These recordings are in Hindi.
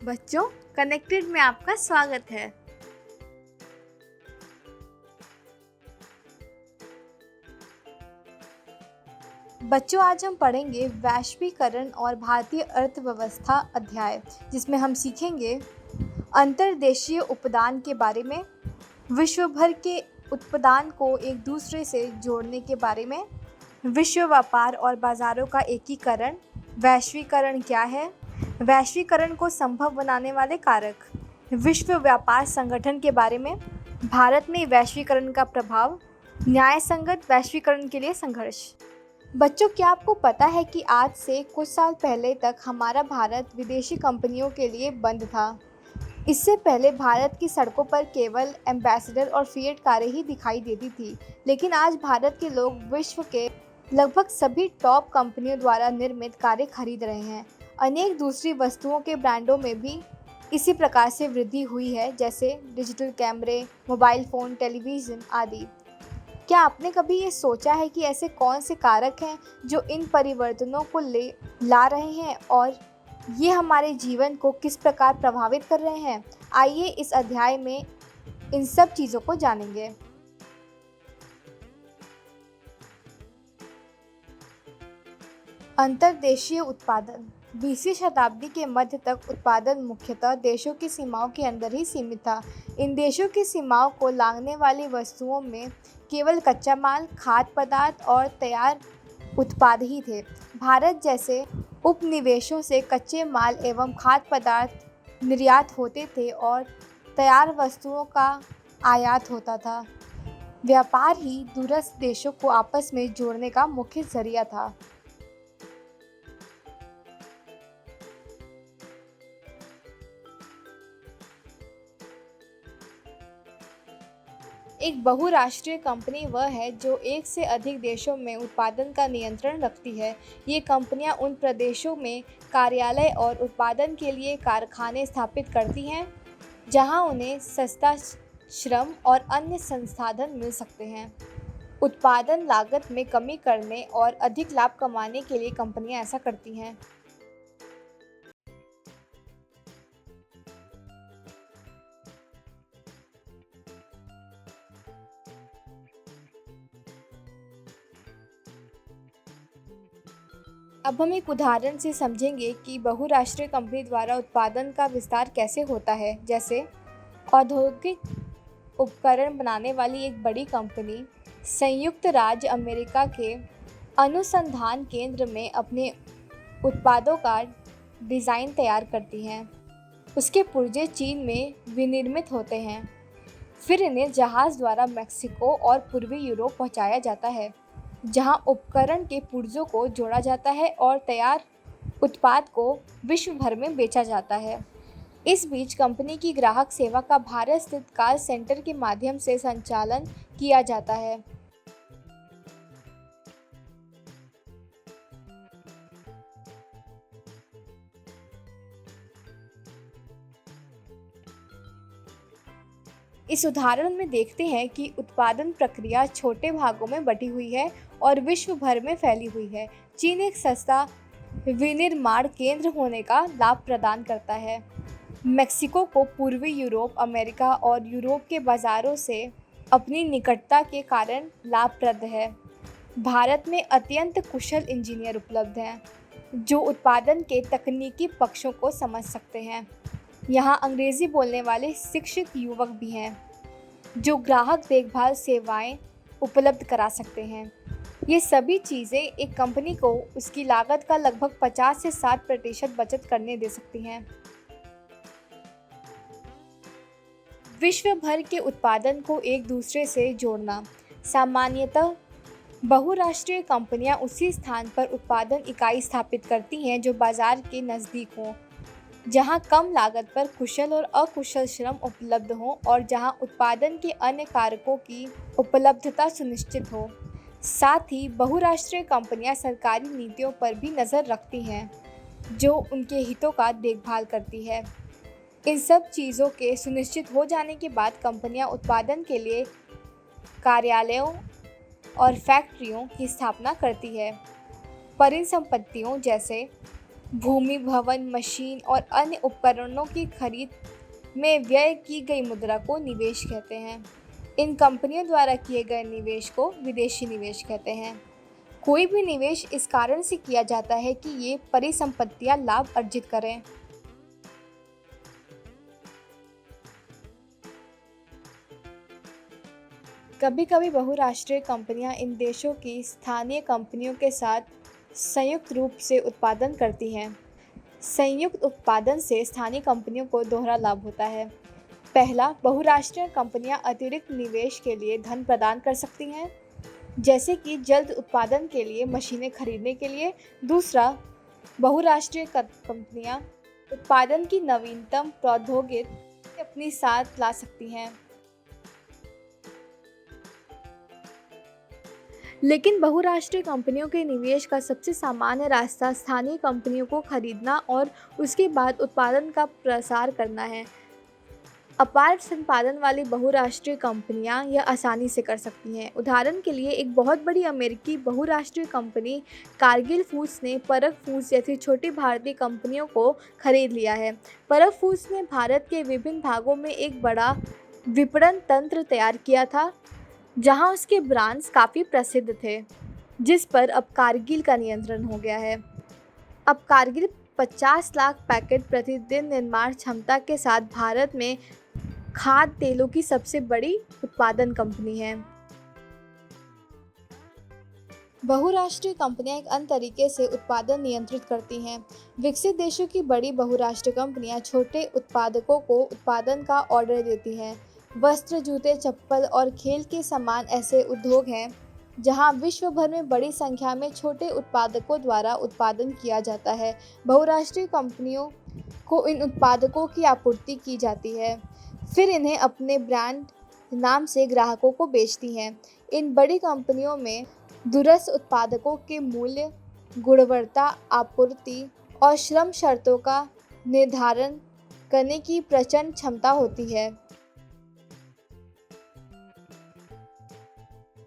बच्चों, कनेक्टेड में आपका स्वागत है। बच्चों, आज हम पढ़ेंगे वैश्वीकरण और भारतीय अर्थव्यवस्था अध्याय, जिसमें हम सीखेंगे अंतर्देशीय उपदान के बारे में, विश्व भर के उत्पादन को एक दूसरे से जोड़ने के बारे में, विश्व व्यापार और बाजारों का एकीकरण, वैश्वीकरण क्या है, वैश्वीकरण को संभव बनाने वाले कारक, विश्व व्यापार संगठन के बारे में, भारत में वैश्वीकरण का प्रभाव, न्यायसंगत वैश्वीकरण के लिए संघर्ष। बच्चों, क्या आपको पता है कि आज से कुछ साल पहले तक हमारा भारत विदेशी कंपनियों के लिए बंद था। इससे पहले भारत की सड़कों पर केवल एम्बेसडर और फिएट कारें ही दिखाई देती थी, लेकिन आज भारत के लोग विश्व के लगभग सभी टॉप कंपनियों द्वारा निर्मित कारें खरीद रहे हैं। अनेक दूसरी वस्तुओं के ब्रांडों में भी इसी प्रकार से वृद्धि हुई है, जैसे डिजिटल कैमरे, मोबाइल फ़ोन, टेलीविज़न आदि। क्या आपने कभी ये सोचा है कि ऐसे कौन से कारक हैं जो इन परिवर्तनों को ला रहे हैं और ये हमारे जीवन को किस प्रकार प्रभावित कर रहे हैं? आइए इस अध्याय में इन सब चीज़ों को जानेंगे। अंतर्देशीय उत्पादन। 20वीं शताब्दी के मध्य तक उत्पादन मुख्यतः देशों की सीमाओं के अंदर ही सीमित था। इन देशों की सीमाओं को लांघने वाली वस्तुओं में केवल कच्चा माल, खाद्य पदार्थ और तैयार उत्पाद ही थे। भारत जैसे उपनिवेशों से कच्चे माल एवं खाद्य पदार्थ निर्यात होते थे और तैयार वस्तुओं का आयात होता था। व्यापार ही दूरस्थ देशों को आपस में जोड़ने का मुख्य जरिया था। एक बहुराष्ट्रीय कंपनी वह है जो एक से अधिक देशों में उत्पादन का नियंत्रण रखती है। ये कंपनियां उन प्रदेशों में कार्यालय और उत्पादन के लिए कारखाने स्थापित करती हैं जहां उन्हें सस्ता श्रम और अन्य संसाधन मिल सकते हैं। उत्पादन लागत में कमी करने और अधिक लाभ कमाने के लिए कंपनियां ऐसा करती हैं। अब हम एक उदाहरण से समझेंगे कि बहुराष्ट्रीय कंपनी द्वारा उत्पादन का विस्तार कैसे होता है। जैसे औद्योगिक उपकरण बनाने वाली एक बड़ी कंपनी संयुक्त राज्य अमेरिका के अनुसंधान केंद्र में अपने उत्पादों का डिज़ाइन तैयार करती हैं। उसके पुर्जे चीन में विनिर्मित होते हैं, फिर इन्हें जहाज़ द्वारा मेक्सिको और पूर्वी यूरोप पहुंचाया जाता है, जहां उपकरण के पुर्जों को जोड़ा जाता है और तैयार उत्पाद को विश्व भर में बेचा जाता है। इस बीच कंपनी की ग्राहक सेवा का भारत स्थित कॉल सेंटर के माध्यम से संचालन किया जाता है। इस उदाहरण में देखते हैं कि उत्पादन प्रक्रिया छोटे भागों में बटी हुई है और विश्व भर में फैली हुई है। चीन एक सस्ता विनिर्माण केंद्र होने का लाभ प्रदान करता है। मेक्सिको को पूर्वी यूरोप, अमेरिका और यूरोप के बाज़ारों से अपनी निकटता के कारण लाभप्रद है। भारत में अत्यंत कुशल इंजीनियर उपलब्ध हैं जो उत्पादन के तकनीकी पक्षों को समझ सकते हैं। यहाँ अंग्रेज़ी बोलने वाले शिक्षित युवक भी हैं जो ग्राहक देखभाल सेवाएं उपलब्ध करा सकते हैं। ये सभी चीज़ें एक कंपनी को उसकी लागत का लगभग 50 से 60% बचत करने दे सकती हैं। विश्व भर के उत्पादन को एक दूसरे से जोड़ना। सामान्यतः बहुराष्ट्रीय कंपनियां उसी स्थान पर उत्पादन इकाई स्थापित करती हैं जो बाजार के नज़दीक हों, जहां कम लागत पर कुशल और अकुशल श्रम उपलब्ध हों और जहां उत्पादन के अन्य कारकों की उपलब्धता सुनिश्चित हो। साथ ही बहुराष्ट्रीय कंपनियां सरकारी नीतियों पर भी नज़र रखती हैं जो उनके हितों का देखभाल करती है। इन सब चीज़ों के सुनिश्चित हो जाने के बाद कंपनियां उत्पादन के लिए कार्यालयों और फैक्ट्रियों की स्थापना करती है। परिसंपत्तियों जैसे भूमि, भवन, मशीन और अन्य उपकरणों की खरीद में व्यय की गई मुद्रा को निवेश कहते हैं। इन कंपनियों द्वारा किए गए निवेश को विदेशी निवेश कहते हैं। कोई भी निवेश इस कारण से किया जाता है कि ये परिसंपत्तियां लाभ अर्जित करें। कभी-कभी बहुराष्ट्रीय कंपनियां इन देशों की स्थानीय कंपनियों के साथ संयुक्त रूप से उत्पादन करती हैं। संयुक्त उत्पादन से स्थानीय कंपनियों को दोहरा लाभ होता है। पहला, बहुराष्ट्रीय कंपनियां अतिरिक्त निवेश के लिए धन प्रदान कर सकती हैं, जैसे कि जल्द उत्पादन के लिए मशीनें खरीदने के लिए। दूसरा, बहुराष्ट्रीय कंपनियां उत्पादन की नवीनतम प्रौद्योगिकी अपनी साथ ला सकती हैं। लेकिन बहुराष्ट्रीय कंपनियों के निवेश का सबसे सामान्य रास्ता स्थानीय कंपनियों को खरीदना और उसके बाद उत्पादन का प्रसार करना है। अपार संपादन वाली बहुराष्ट्रीय कंपनियां यह आसानी से कर सकती हैं। उदाहरण के लिए, एक बहुत बड़ी अमेरिकी बहुराष्ट्रीय कंपनी कारगिल फूड्स ने परक फूड्स जैसी छोटी भारतीय कंपनियों को खरीद लिया है। परक फूड्स ने भारत के विभिन्न भागों में एक बड़ा विपणन तंत्र तैयार किया था, जहां उसके ब्रांड्स काफ़ी प्रसिद्ध थे, जिस पर अब कारगिल का नियंत्रण हो गया है। अब कारगिल 50 लाख पैकेट प्रतिदिन निर्माण क्षमता के साथ भारत में खाद्य तेलों की सबसे बड़ी उत्पादन कंपनी है। बहुराष्ट्रीय कंपनियां एक अन्य तरीके से उत्पादन नियंत्रित करती हैं। विकसित देशों की बड़ी बहुराष्ट्रीय कंपनियां छोटे उत्पादकों को उत्पादन का ऑर्डर देती हैं। वस्त्र, जूते, चप्पल और खेल के सामान ऐसे उद्योग हैं जहां विश्व भर में बड़ी संख्या में छोटे उत्पादकों द्वारा उत्पादन किया जाता है। बहुराष्ट्रीय कंपनियों को इन उत्पादकों की आपूर्ति की जाती है, फिर इन्हें अपने ब्रांड नाम से ग्राहकों को बेचती हैं। इन बड़ी कंपनियों में दूरस्थ उत्पादकों के मूल्य, गुणवत्ता, आपूर्ति और श्रम शर्तों का निर्धारण करने की प्रचंड क्षमता होती है।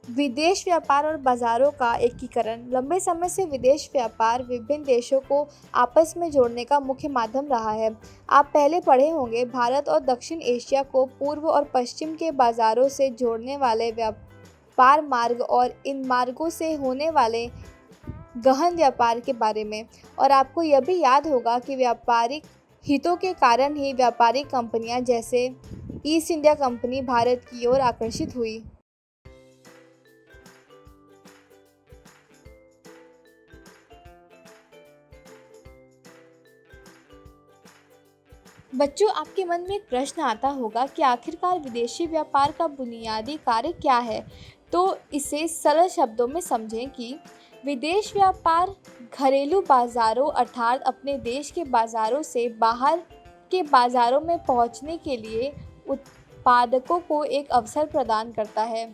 विदेश व्यापार और बाज़ारों का एकीकरण। लंबे समय से विदेश व्यापार विभिन्न देशों को आपस में जोड़ने का मुख्य माध्यम रहा है। आप पहले पढ़े होंगे, भारत और दक्षिण एशिया को पूर्व और पश्चिम के बाज़ारों से जोड़ने वाले व्यापार मार्ग और इन मार्गों से होने वाले गहन व्यापार के बारे में। और आपको यह भी याद होगा कि व्यापारिक हितों के कारण ही व्यापारिक कंपनियां जैसे ईस्ट इंडिया कंपनी भारत की ओर आकर्षित हुई। बच्चों, आपके मन में एक प्रश्न आता होगा कि आखिरकार विदेशी व्यापार का बुनियादी कार्य क्या है। तो इसे सरल शब्दों में समझें कि विदेश व्यापार घरेलू बाज़ारों अर्थात अपने देश के बाज़ारों से बाहर के बाज़ारों में पहुंचने के लिए उत्पादकों को एक अवसर प्रदान करता है।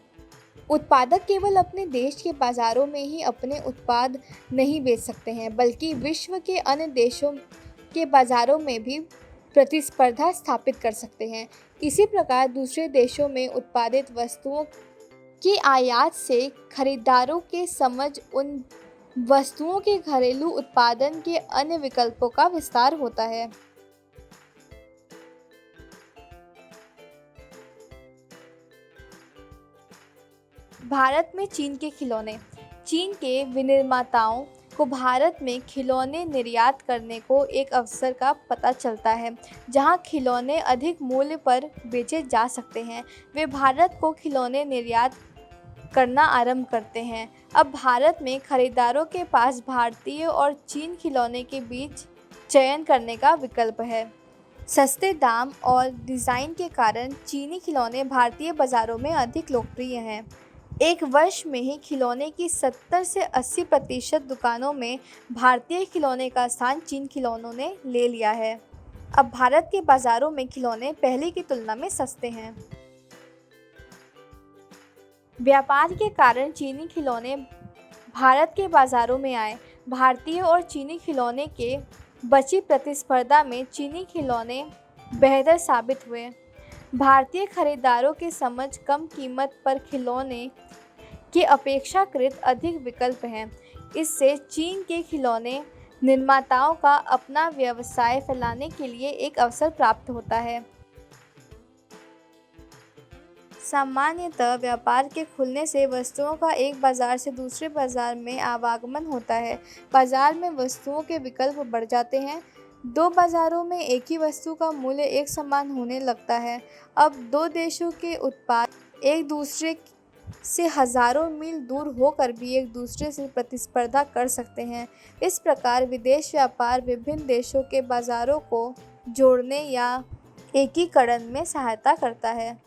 उत्पादक केवल अपने देश के बाज़ारों में ही अपने उत्पाद नहीं बेच सकते हैं, बल्कि विश्व के अन्य देशों के बाज़ारों में भी प्रतिस्पर्धा स्थापित कर सकते हैं। इसी प्रकार दूसरे देशों में उत्पादित वस्तुओं की आयात से खरीदारों के समझ उन वस्तुओं के घरेलू उत्पादन के अन्य विकल्पों का विस्तार होता है। भारत में चीन के खिलौने। चीन के विनिर्माताओं को भारत में खिलौने निर्यात करने को एक अवसर का पता चलता है, जहां खिलौने अधिक मूल्य पर बेचे जा सकते हैं। वे भारत को खिलौने निर्यात करना आरंभ करते हैं। अब भारत में खरीदारों के पास भारतीय और चीन खिलौने के बीच चयन करने का विकल्प है। सस्ते दाम और डिज़ाइन के कारण चीनी खिलौने भारतीय बाज़ारों में अधिक लोकप्रिय हैं। एक वर्ष में ही खिलौने की 70 से 80% दुकानों में भारतीय खिलौने का स्थान चीन खिलौनों ने ले लिया है। अब भारत के बाज़ारों में खिलौने पहले की तुलना में सस्ते हैं। व्यापार के कारण चीनी खिलौने भारत के बाज़ारों में आए। भारतीय और चीनी खिलौने के बची प्रतिस्पर्धा में चीनी खिलौने बेहतर साबित हुए। भारतीय खरीदारों के समझ कम कीमत पर खिलौने के अपेक्षाकृत अधिक विकल्प हैं। इससे चीन के खिलौने निर्माताओं का अपना व्यवसाय फैलाने के लिए एक अवसर प्राप्त होता है। सामान्यतः व्यापार के खुलने से वस्तुओं का एक बाजार से दूसरे बाजार में आवागमन होता है। बाजार में वस्तुओं के विकल्प बढ़ जाते हैं। दो बाजारों में एक ही वस्तु का मूल्य एक समान होने लगता है। अब दो देशों के उत्पाद एक दूसरे से हजारों मील दूर होकर भी एक दूसरे से प्रतिस्पर्धा कर सकते हैं। इस प्रकार विदेश व्यापार विभिन्न देशों के बाजारों को जोड़ने या एकीकरण में सहायता करता है।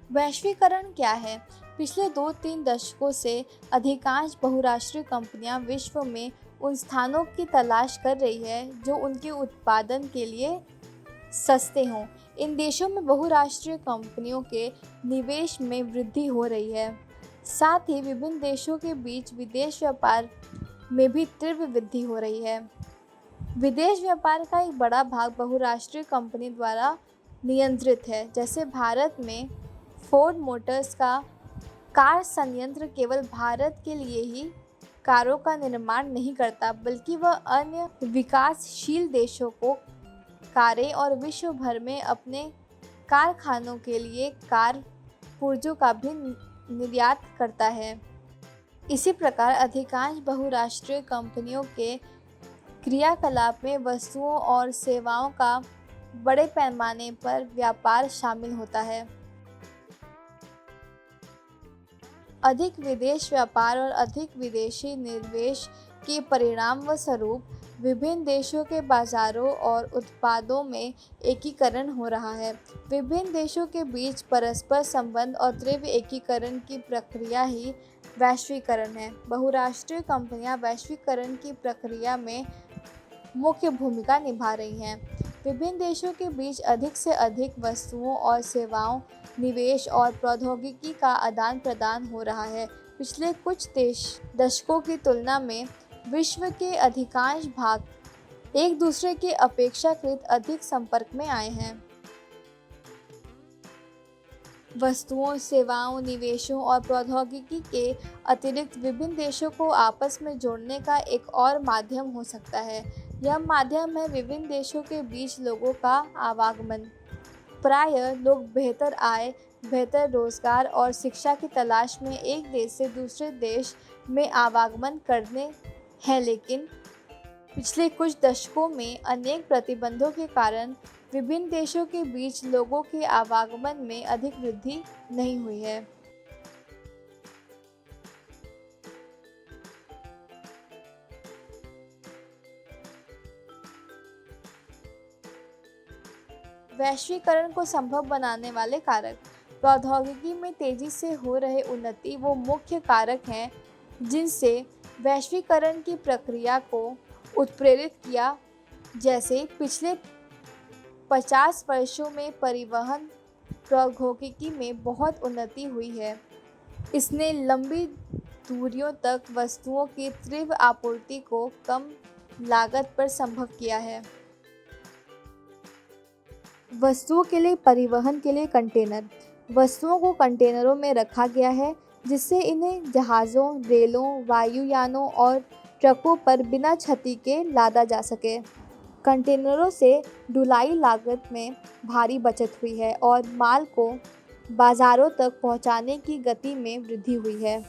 वैश्वीकरण क्या है? पिछले 2-3 दशकों से अधिकांश बहुराष्ट्रीय कंपनियां विश्व में उन स्थानों की तलाश कर रही है जो उनके उत्पादन के लिए सस्ते हों। इन देशों में बहुराष्ट्रीय कंपनियों के निवेश में वृद्धि हो रही है। साथ ही विभिन्न देशों के बीच विदेश व्यापार में भी तीव्र वृद्धि हो रही है। विदेश व्यापार का एक बड़ा भाग बहुराष्ट्रीय कंपनी द्वारा नियंत्रित है। जैसे भारत में फोर्ड मोटर्स का कार संयंत्र केवल भारत के लिए ही कारों का निर्माण नहीं करता, बल्कि वह अन्य विकासशील देशों को कारें और विश्व भर में अपने कारखानों के लिए कार पुर्जों का भी निर्यात करता है। इसी प्रकार अधिकांश बहुराष्ट्रीय कंपनियों के क्रियाकलाप में वस्तुओं और सेवाओं का बड़े पैमाने पर व्यापार शामिल होता है। अधिक विदेश व्यापार और अधिक विदेशी निवेश के परिणामस्वरूप विभिन्न देशों के बाजारों और उत्पादों में एकीकरण हो रहा है। विभिन्न देशों के बीच परस्पर संबंध और तीव्र एकीकरण की प्रक्रिया ही वैश्वीकरण है। बहुराष्ट्रीय कंपनियां वैश्वीकरण की प्रक्रिया में मुख्य भूमिका निभा रही हैं। विभिन्न देशों के बीच अधिक से अधिक वस्तुओं और सेवाओं, निवेश और प्रौद्योगिकी का आदान प्रदान हो रहा है। पिछले कुछ दशकों की तुलना में विश्व के अधिकांश भाग एक दूसरे के अपेक्षाकृत अधिक संपर्क में आए हैं। वस्तुओं, सेवाओं, निवेशों और प्रौद्योगिकी के अतिरिक्त विभिन्न देशों को आपस में जोड़ने का एक और माध्यम हो सकता है। यह माध्यम है विभिन्न देशों के बीच लोगों का आवागमन। प्रायः लोग बेहतर आय, बेहतर रोजगार और शिक्षा की तलाश में एक देश से दूसरे देश में आवागमन करते हैं, लेकिन पिछले कुछ दशकों में अनेक प्रतिबंधों के कारण विभिन्न देशों के बीच लोगों के आवागमन में अधिक वृद्धि नहीं हुई है। वैश्वीकरण को संभव बनाने वाले कारक। प्रौद्योगिकी में तेजी से हो रहे उन्नति वो मुख्य कारक हैं जिनसे वैश्वीकरण की प्रक्रिया को उत्प्रेरित किया। जैसे पिछले 50 वर्षों में परिवहन प्रौद्योगिकी में बहुत उन्नति हुई है। इसने लंबी दूरियों तक वस्तुओं की तीव्र आपूर्ति को कम लागत पर संभव किया है। वस्तुओं के लिए परिवहन के लिए कंटेनर। वस्तुओं को कंटेनरों में रखा गया है जिससे इन्हें जहाज़ों, रेलों, वायुयानों और ट्रकों पर बिना क्षति के लादा जा सके। कंटेनरों से ढुलाई लागत में भारी बचत हुई है और माल को बाज़ारों तक पहुंचाने की गति में वृद्धि हुई है।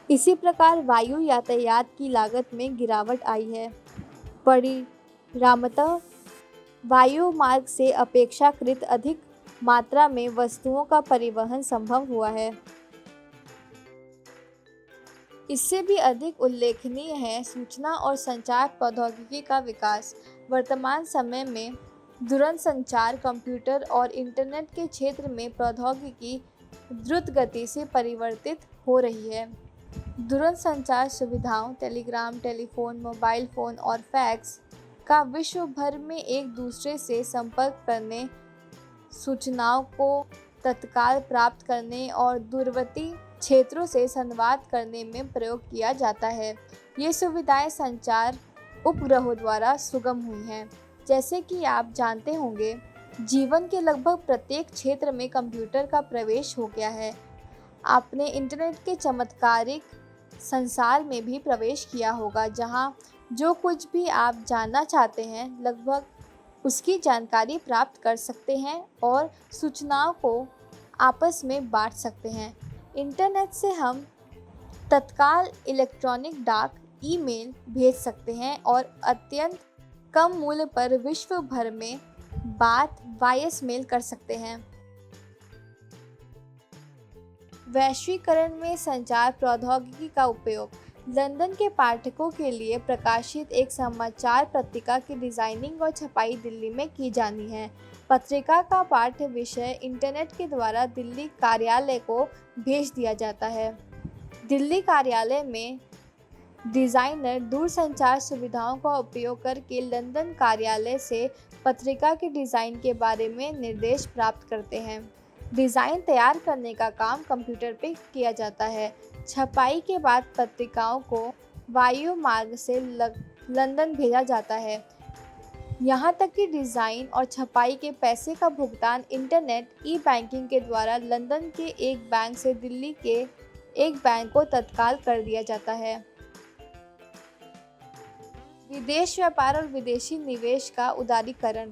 इसी प्रकार वायु यातायात की लागत में गिरावट आई है। परिणामतः वायु मार्ग से अपेक्षाकृत अधिक मात्रा में वस्तुओं का परिवहन संभव हुआ है। इससे भी अधिक उल्लेखनीय है सूचना और संचार प्रौद्योगिकी का विकास। वर्तमान समय में दूरसंचार, कंप्यूटर और इंटरनेट के क्षेत्र में प्रौद्योगिकी द्रुत गति से परिवर्तित हो रही है। दूरसंचार सुविधाओं, टेलीग्राम, टेलीफोन, मोबाइल फ़ोन और फैक्स का विश्व भर में एक दूसरे से संपर्क करने, सूचनाओं को तत्काल प्राप्त करने और दूरवर्ती क्षेत्रों से संवाद करने में प्रयोग किया जाता है। ये सुविधाएं संचार उपग्रहों द्वारा सुगम हुई हैं। जैसे कि आप जानते होंगे, जीवन के लगभग प्रत्येक क्षेत्र में कंप्यूटर का प्रवेश हो गया है। आपने इंटरनेट के चमत्कारिक संसार में भी प्रवेश किया होगा, जहां जो कुछ भी आप जानना चाहते हैं लगभग उसकी जानकारी प्राप्त कर सकते हैं और सूचनाओं को आपस में बांट सकते हैं। इंटरनेट से हम तत्काल इलेक्ट्रॉनिक डाक, ईमेल भेज सकते हैं और अत्यंत कम मूल्य पर विश्व भर में बात वॉइस मेल कर सकते हैं। वैश्वीकरण में संचार प्रौद्योगिकी का उपयोग। लंदन के पाठकों के लिए प्रकाशित एक समाचार पत्रिका की डिज़ाइनिंग और छपाई दिल्ली में की जानी है। पत्रिका का पाठ्य विषय इंटरनेट के द्वारा दिल्ली कार्यालय को भेज दिया जाता है। दिल्ली कार्यालय में डिज़ाइनर दूरसंचार सुविधाओं का उपयोग करके लंदन कार्यालय से पत्रिका के डिज़ाइन के बारे में निर्देश प्राप्त करते हैं। डिज़ाइन तैयार करने का काम कंप्यूटर पर किया जाता है। छपाई के बाद पत्रिकाओं को वायु मार्ग से लंदन भेजा जाता है। यहाँ तक कि डिज़ाइन और छपाई के पैसे का भुगतान इंटरनेट ई-बैंकिंग के द्वारा लंदन के एक बैंक से दिल्ली के एक बैंक को तत्काल कर दिया जाता है। विदेश व्यापार और विदेशी निवेश का उदारीकरण।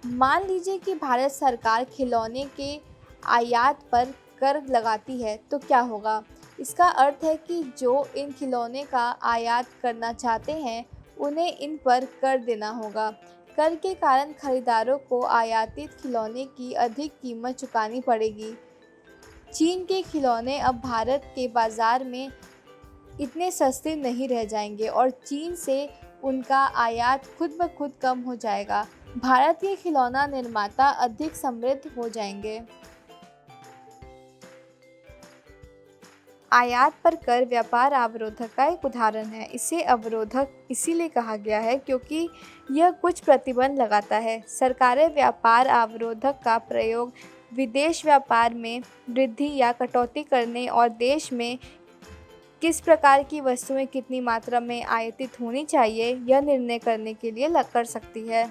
मान लीजिए कि भारत सरकार खिलौने के आयात पर कर लगाती है, तो क्या होगा? इसका अर्थ है कि जो इन खिलौने का आयात करना चाहते हैं उन्हें इन पर कर देना होगा। कर के कारण खरीदारों को आयातित खिलौने की अधिक कीमत चुकानी पड़ेगी। चीन के खिलौने अब भारत के बाज़ार में इतने सस्ते नहीं रह जाएंगे और चीन से उनका आयात खुद ब खुद कम हो जाएगा। भारत के खिलौना निर्माता अधिक समृद्ध हो जाएंगे। आयात पर कर व्यापार अवरोधक का एक उदाहरण है। इसे अवरोधक इसीलिए कहा गया है क्योंकि यह कुछ प्रतिबंध लगाता है। सरकारें व्यापार अवरोधक का प्रयोग विदेश व्यापार में वृद्धि या कटौती करने और देश में किस प्रकार की वस्तुएं कितनी मात्रा में आयातित होनी चाहिए यह निर्णय करने के लिए कर सकती है।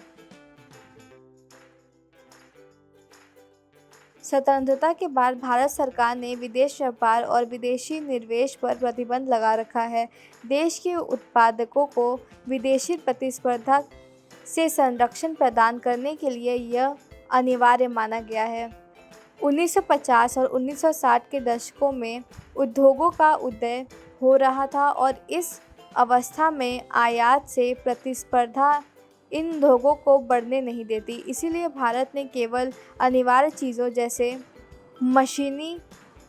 स्वतंत्रता के बाद भारत सरकार ने विदेश व्यापार और विदेशी निवेश पर प्रतिबंध लगा रखा है। देश के उत्पादकों को विदेशी प्रतिस्पर्धा से संरक्षण प्रदान करने के लिए यह अनिवार्य माना गया है। 1950 और 1960 के दशकों में उद्योगों का उदय हो रहा था और इस अवस्था में आयात से प्रतिस्पर्धा इन उद्योगों को बढ़ने नहीं देती। इसीलिए भारत ने केवल अनिवार्य चीज़ों जैसे मशीनी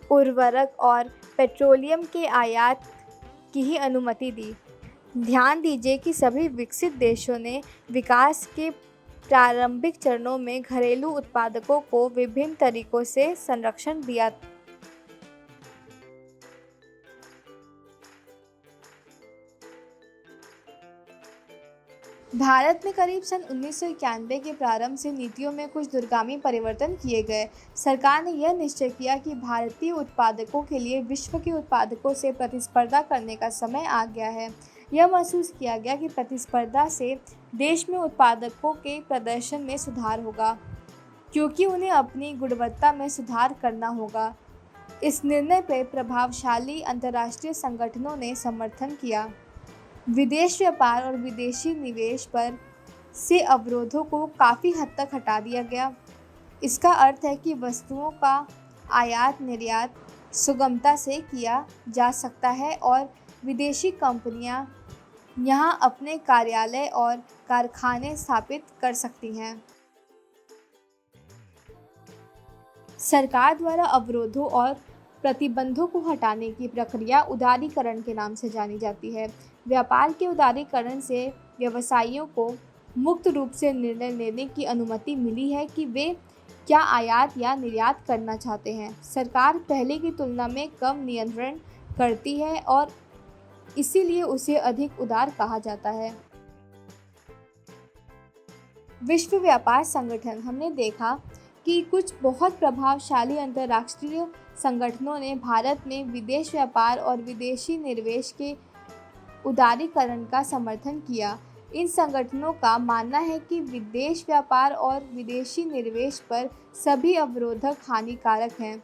उर्वरक और पेट्रोलियम के आयात की ही अनुमति दी। ध्यान दीजिए कि सभी विकसित देशों ने विकास के प्रारंभिक चरणों में घरेलू उत्पादकों को विभिन्न तरीकों से संरक्षण दिया। भारत में करीब सन 1991 के प्रारंभ से नीतियों में कुछ दूरगामी परिवर्तन किए गए। सरकार ने यह निश्चय किया कि भारतीय उत्पादकों के लिए विश्व के उत्पादकों से प्रतिस्पर्धा करने का समय आ गया है। यह महसूस किया गया कि प्रतिस्पर्धा से देश में उत्पादकों के प्रदर्शन में सुधार होगा, क्योंकि उन्हें अपनी गुणवत्ता में सुधार करना होगा। इस निर्णय पर प्रभावशाली अंतर्राष्ट्रीय संगठनों ने समर्थन किया। विदेश व्यापार और विदेशी निवेश पर से अवरोधों को काफ़ी हद तक हटा दिया गया। इसका अर्थ है कि वस्तुओं का आयात निर्यात सुगमता से किया जा सकता है और विदेशी कंपनियां यहां अपने कार्यालय और कारखाने स्थापित कर सकती हैं। सरकार द्वारा अवरोधों और प्रतिबंधों को हटाने की प्रक्रिया उदारीकरण के नाम से जानी जाती है। व्यापार के उदारीकरण से व्यवसायियों को मुक्त रूप से निर्णय लेने की अनुमति मिली है कि वे क्या आयात या निर्यात करना चाहते हैं। सरकार पहले की तुलना में कम नियंत्रण करती है और इसीलिए उसे अधिक उदार कहा जाता है। विश्व व्यापार संगठन। हमने देखा कि कुछ बहुत प्रभावशाली अंतर्राष्ट्रीय संगठनों ने भारत में विदेश व्यापार और विदेशी निवेश के उदारीकरण का समर्थन किया। इन संगठनों का मानना है कि विदेश व्यापार और विदेशी निवेश पर सभी अवरोधक हानिकारक हैं।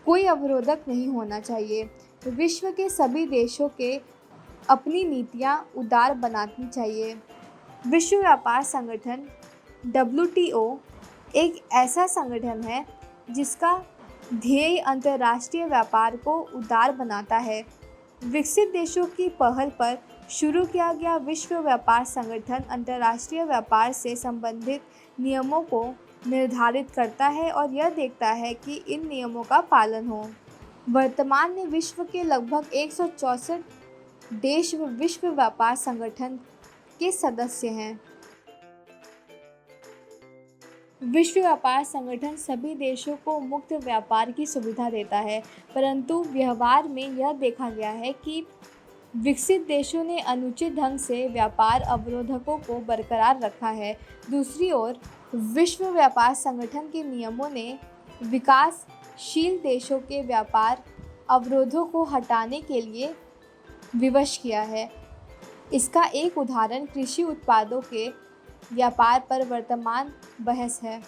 कोई अवरोधक नहीं होना चाहिए। विश्व के सभी देशों के अपनी नीतियाँ उदार बनानी चाहिए। विश्व व्यापार संगठन WTO एक ऐसा संगठन है जिसका ध्येय अंतर्राष्ट्रीय व्यापार को उदार बनाता है। विकसित देशों की पहल पर शुरू किया गया विश्व व्यापार संगठन अंतर्राष्ट्रीय व्यापार से संबंधित नियमों को निर्धारित करता है और यह देखता है कि इन नियमों का पालन हो। वर्तमान में विश्व के लगभग 164 देश विश्व व्यापार संगठन के सदस्य हैं। विश्व व्यापार संगठन सभी देशों को मुक्त व्यापार की सुविधा देता है, परंतु व्यवहार में यह देखा गया है कि विकसित देशों ने अनुचित ढंग से व्यापार अवरोधकों को बरकरार रखा है। दूसरी ओर विश्व व्यापार संगठन के नियमों ने विकासशील देशों के व्यापार अवरोधों को हटाने के लिए विवश किया है। इसका एक उदाहरण कृषि उत्पादों के व्यापार पर वर्तमान बहस है।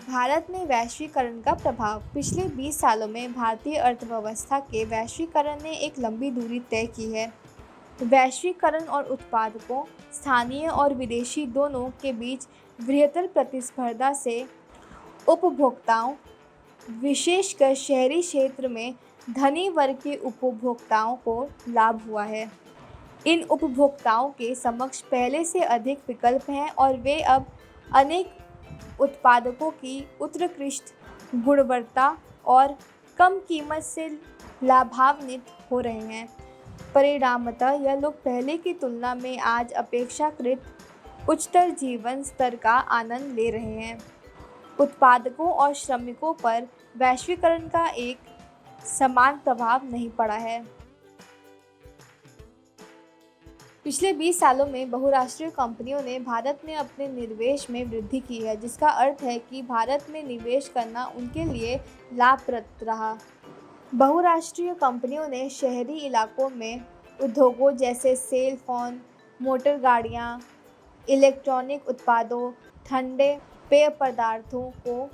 भारत में वैश्वीकरण का प्रभाव। पिछले 20 सालों में भारतीय अर्थव्यवस्था के वैश्वीकरण ने एक लंबी दूरी तय की है। वैश्वीकरण और उत्पादकों, स्थानीय और विदेशी दोनों के बीच बृहत्तर प्रतिस्पर्धा से उपभोक्ताओं, विशेषकर शहरी क्षेत्र में धनी वर्ग के उपभोक्ताओं को लाभ हुआ है। इन उपभोक्ताओं के समक्ष पहले से अधिक विकल्प हैं और वे अब अनेक उत्पादकों की उत्कृष्ट गुणवत्ता और कम कीमत से लाभान्वित हो रहे हैं। परिणामतः यह लोग पहले की तुलना में आज अपेक्षाकृत उच्चतर जीवन स्तर का आनंद ले रहे हैं। उत्पादकों और श्रमिकों पर वैश्वीकरण का एक समान प्रभाव नहीं पड़ा है। पिछले 20 सालों में बहुराष्ट्रीय कंपनियों ने भारत में अपने निवेश में वृद्धि की है, जिसका अर्थ है कि भारत में निवेश करना उनके लिए लाभप्रद रहा। बहुराष्ट्रीय कंपनियों ने शहरी इलाकों में उद्योगों जैसे सेल फोन, मोटर गाड़ियाँ, इलेक्ट्रॉनिक उत्पादों, ठंडे पेय पदार्थों को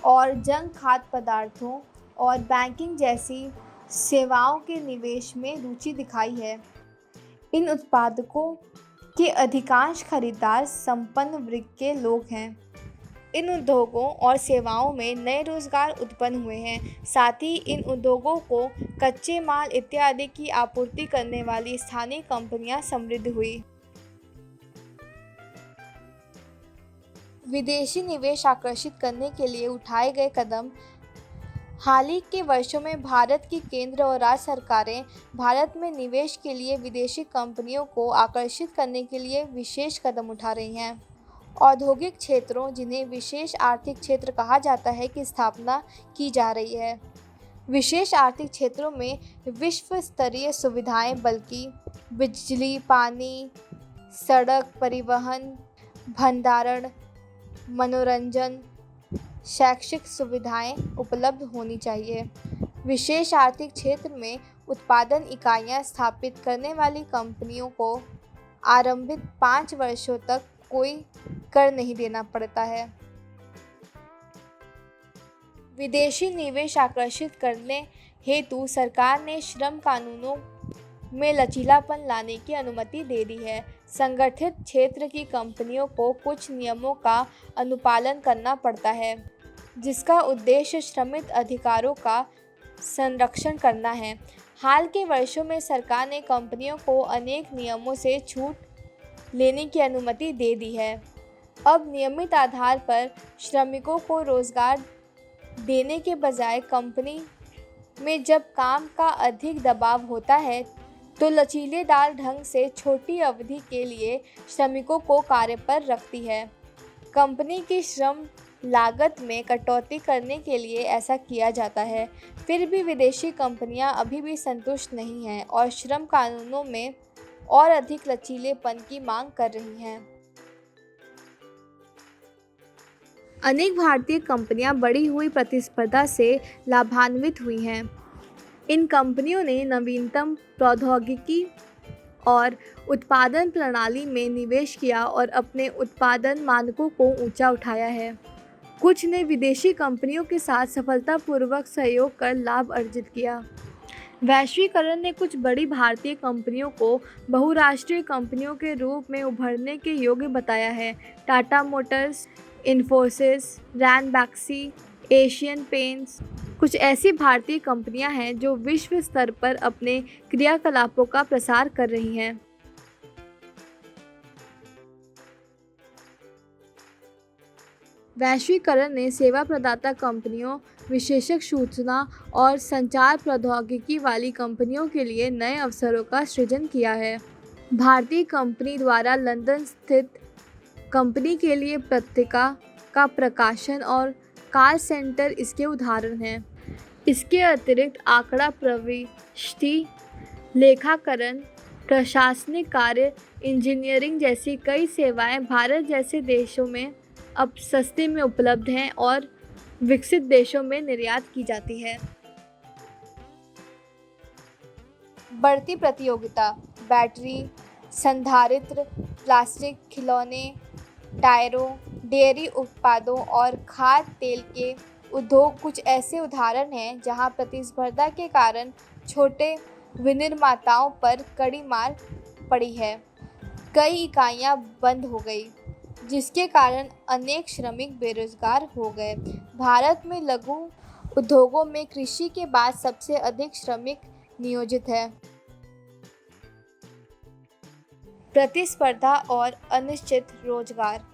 और जंग खाद्य पदार्थों और बैंकिंग जैसी सेवाओं के निवेश में रुचि दिखाई है। इन उत्पादकों के अधिकांश खरीदार संपन्न वर्ग के लोग हैं। इन उद्योगों और सेवाओं में नए रोजगार उत्पन्न हुए हैं। साथ ही इन उद्योगों को कच्चे माल इत्यादि की आपूर्ति करने वाली स्थानीय कंपनियां समृद्ध हुई। विदेशी निवेश आकर्षित करने के लिए उठाए गए कदम। हाल ही के वर्षों में भारत की केंद्र और राज्य सरकारें भारत में निवेश के लिए विदेशी कंपनियों को आकर्षित करने के लिए विशेष कदम उठा रही हैं। औद्योगिक क्षेत्रों, जिन्हें विशेष आर्थिक क्षेत्र कहा जाता है, की स्थापना की जा रही है। विशेष आर्थिक क्षेत्रों में विश्व स्तरीय सुविधाएं, बल्कि बिजली, पानी, सड़क, परिवहन, भंडारण, मनोरंजन, शैक्षिक सुविधाएं उपलब्ध होनी चाहिए। विशेष आर्थिक क्षेत्र में उत्पादन इकाइयां स्थापित करने वाली कंपनियों को आरंभिक 5 वर्षों तक कोई कर नहीं देना पड़ता है। विदेशी निवेश आकर्षित करने हेतु सरकार ने श्रम कानूनों में लचीलापन लाने की अनुमति दे दी है। संगठित क्षेत्र की कंपनियों को कुछ नियमों का अनुपालन करना पड़ता है, जिसका उद्देश्य श्रमिक अधिकारों का संरक्षण करना है। हाल के वर्षों में सरकार ने कंपनियों को अनेक नियमों से छूट लेने की अनुमति दे दी है। अब नियमित आधार पर श्रमिकों को रोजगार देने के बजाय कंपनी में जब काम का अधिक दबाव होता है तो लचीलेदार ढंग से छोटी अवधि के लिए श्रमिकों को कार्य पर रखती है। कंपनी की श्रम लागत में कटौती करने के लिए ऐसा किया जाता है। फिर भी विदेशी कंपनियां अभी भी संतुष्ट नहीं हैं और श्रम कानूनों में और अधिक लचीलेपन की मांग कर रही हैं। अनेक भारतीय कंपनियां बढ़ी हुई प्रतिस्पर्धा से लाभान्वित हुई हैं। इन कंपनियों ने नवीनतम प्रौद्योगिकी और उत्पादन प्रणाली में निवेश किया और अपने उत्पादन मानकों को ऊंचा उठाया है। कुछ ने विदेशी कंपनियों के साथ सफलतापूर्वक सहयोग कर लाभ अर्जित किया। वैश्वीकरण ने कुछ बड़ी भारतीय कंपनियों को बहुराष्ट्रीय कंपनियों के रूप में उभरने के योग्य बताया है। Tata Motors, Infosys, Ranbaxy, Asian paints कुछ ऐसी भारतीय कंपनियां हैं जो विश्व स्तर पर अपने क्रियाकलापों का प्रसार कर रही हैं। वैश्वीकरण ने सेवा प्रदाता कंपनियों, विशेषज्ञ सूचना और संचार प्रौद्योगिकी वाली कंपनियों के लिए नए अवसरों का सृजन किया है। भारतीय कंपनी द्वारा लंदन स्थित कंपनी के लिए पत्रिका का प्रकाशन और कॉल सेंटर इसके उदाहरण हैं। इसके अतिरिक्त आंकड़ा प्रविष्टि, लेखाकरण, प्रशासनिक कार्य, इंजीनियरिंग जैसी कई सेवाएं भारत जैसे देशों में अब सस्ते में उपलब्ध हैं और विकसित देशों में निर्यात की जाती है। बढ़ती प्रतियोगिता, बैटरी, संधारित्र, प्लास्टिक, खिलौने, टायरों, डेयरी उत्पादों और खाद्य तेल के उद्योग कुछ ऐसे उदाहरण हैं जहां प्रतिस्पर्धा के कारण छोटे विनिर्माताओं पर कड़ी मार पड़ी है। कई इकाइयां बंद हो गई, जिसके कारण अनेक श्रमिक बेरोजगार हो गए। भारत में लघु उद्योगों में कृषि के बाद सबसे अधिक श्रमिक नियोजित है। प्रतिस्पर्धा और अनिश्चित रोजगार,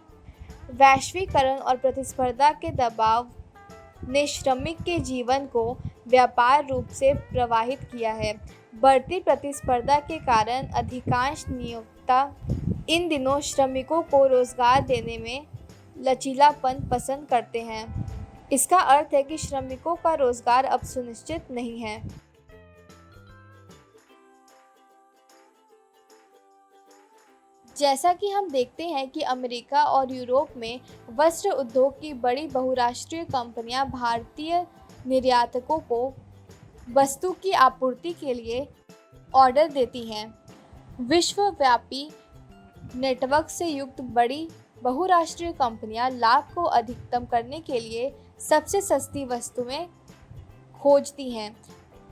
वैश्वीकरण और प्रतिस्पर्धा के दबाव ने श्रमिक के जीवन को व्यापार रूप से प्रभावित किया है। बढ़ती प्रतिस्पर्धा के कारण अधिकांश नियोक्ता इन दिनों श्रमिकों को रोजगार देने में लचीलापन पसंद करते हैं। इसका अर्थ है कि श्रमिकों का रोजगार अब सुनिश्चित नहीं है। जैसा कि हम देखते हैं कि अमेरिका और यूरोप में वस्त्र उद्योग की बड़ी बहुराष्ट्रीय कंपनियां भारतीय निर्यातकों को वस्तु की आपूर्ति के लिए ऑर्डर देती हैं। विश्वव्यापी नेटवर्क से युक्त बड़ी बहुराष्ट्रीय कंपनियां लाभ को अधिकतम करने के लिए सबसे सस्ती वस्तुएं खोजती हैं।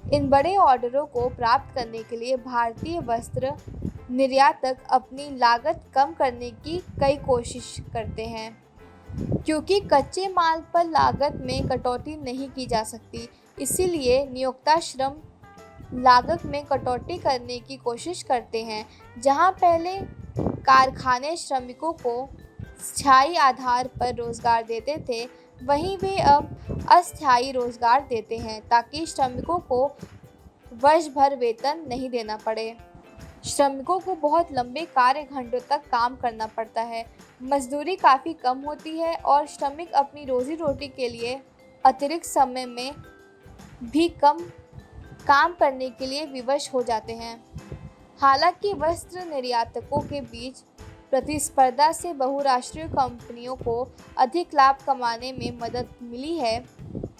इन बड़े ऑर्डरों को प्राप्त करने के लिए भारतीय वस्त्र निर्यातक अपनी लागत कम करने की कई कोशिश करते हैं, क्योंकि कच्चे माल पर लागत में कटौती नहीं की जा सकती। इसीलिए नियोक्ता श्रम लागत में कटौती करने की कोशिश करते हैं। जहां पहले कारखाने श्रमिकों को स्थायी आधार पर रोजगार देते थे, वहीं वे अब अस्थायी रोजगार देते हैं ताकि श्रमिकों को वर्ष भर वेतन नहीं देना पड़े। श्रमिकों को बहुत लंबे कार्य घंटों तक काम करना पड़ता है, मजदूरी काफ़ी कम होती है और श्रमिक अपनी रोजी रोटी के लिए अतिरिक्त समय में भी कम काम करने के लिए विवश हो जाते हैं। हालांकि वस्त्र निर्यातकों के बीच प्रतिस्पर्धा से बहुराष्ट्रीय कंपनियों को अधिक लाभ कमाने में मदद मिली है,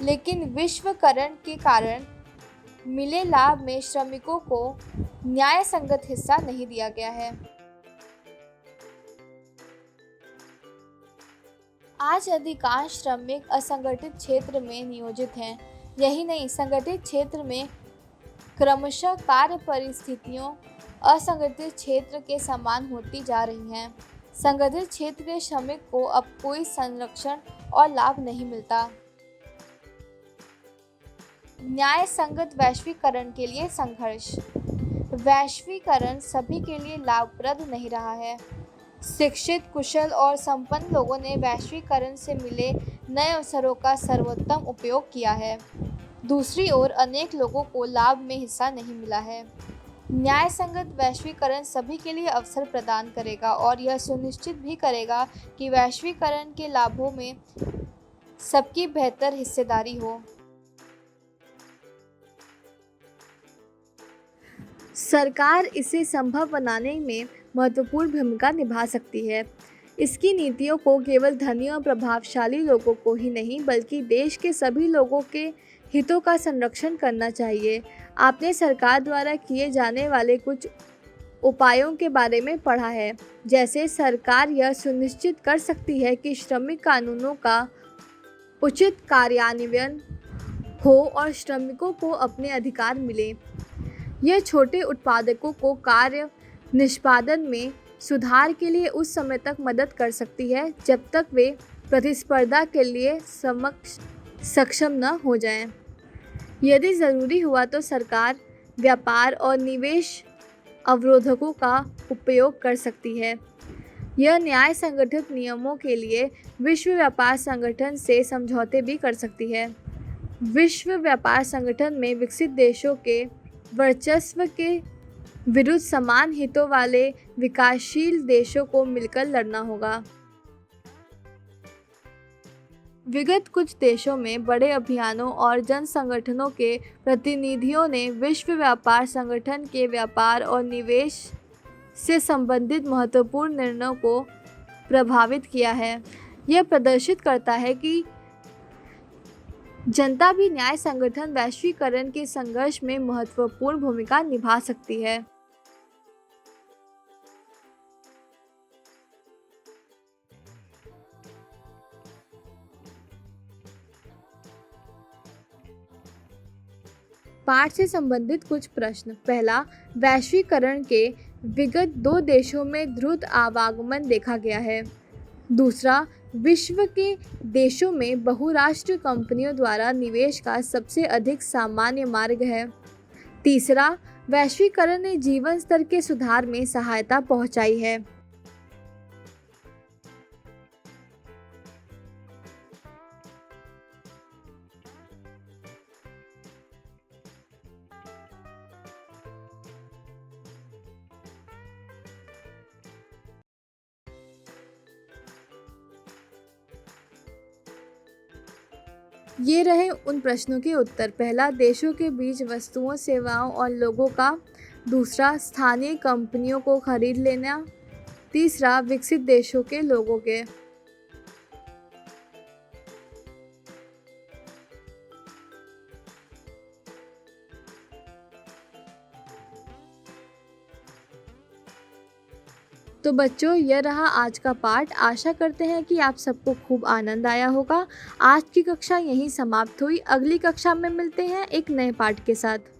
लेकिन विश्वकरण के कारण मिले लाभ में श्रमिकों को न्याय संगत हिस्सा नहीं दिया गया है। आज अधिकांश श्रमिक असंगठित क्षेत्र में नियोजित हैं। यही नहीं, संगठित क्षेत्र में क्रमशः कार्य परिस्थितियों असंगठित क्षेत्र के समान होती जा रही हैं। संगठित क्षेत्र के श्रमिक को अब कोई संरक्षण और लाभ नहीं मिलता। न्याय संगत वैश्वीकरण के लिए संघर्ष। वैश्वीकरण सभी के लिए लाभप्रद नहीं रहा है। शिक्षित, कुशल और संपन्न लोगों ने वैश्वीकरण से मिले नए अवसरों का सर्वोत्तम उपयोग किया है। दूसरी ओर अनेक लोगों को लाभ में हिस्सा नहीं मिला है। न्याय संगत वैश्वीकरण सभी के लिए अवसर प्रदान करेगा और यह सुनिश्चित भी करेगा कि वैश्वीकरण के लाभों में सबकी बेहतर हिस्सेदारी हो। सरकार इसे संभव बनाने में महत्वपूर्ण भूमिका निभा सकती है। इसकी नीतियों को केवल धनी और प्रभावशाली लोगों को ही नहीं, बल्कि देश के सभी लोगों के हितों का संरक्षण करना चाहिए। आपने सरकार द्वारा किए जाने वाले कुछ उपायों के बारे में पढ़ा है, जैसे सरकार यह सुनिश्चित कर सकती है कि श्रमिक कानूनों का उचित कार्यान्वयन हो और श्रमिकों को अपने अधिकार मिले। यह छोटे उत्पादकों को कार्य निष्पादन में सुधार के लिए उस समय तक मदद कर सकती है जब तक वे प्रतिस्पर्धा के लिए सक्षम न हो जाएं। यदि ज़रूरी हुआ तो सरकार व्यापार और निवेश अवरोधकों का उपयोग कर सकती है। यह न्याय संगठित नियमों के लिए विश्व व्यापार संगठन से समझौते भी कर सकती है। विश्व व्यापार संगठन में विकसित देशों के वर्चस्व के विरुद्ध समान हितों वाले विकासशील देशों को मिलकर लड़ना होगा। विगत कुछ देशों में बड़े अभियानों और जन संगठनों के प्रतिनिधियों ने विश्व व्यापार संगठन के व्यापार और निवेश से संबंधित महत्वपूर्ण निर्णयों को प्रभावित किया है। यह प्रदर्शित करता है कि जनता भी न्याय संगठन वैश्वीकरण के संघर्ष में महत्वपूर्ण भूमिका निभा सकती है। पाठ से संबंधित कुछ प्रश्न। पहला, वैश्वीकरण के विगत 2 देशों में द्रुत आवागमन देखा गया है। दूसरा, विश्व के देशों में बहुराष्ट्रीय कंपनियों द्वारा निवेश का सबसे अधिक सामान्य मार्ग है। तीसरा, वैश्वीकरण ने जीवन स्तर के सुधार में सहायता पहुंचाई है। ये रहे उन प्रश्नों के उत्तर। पहला, देशों के बीच वस्तुओं, सेवाओं और लोगों का। दूसरा, स्थानीय कंपनियों को खरीद लेना। तीसरा, विकसित देशों के लोगों के। तो बच्चों, यह रहा आज का पाठ। आशा करते हैं कि आप सबको खूब आनंद आया होगा। आज की कक्षा यहीं समाप्त हुई। अगली कक्षा में मिलते हैं एक नए पाठ के साथ।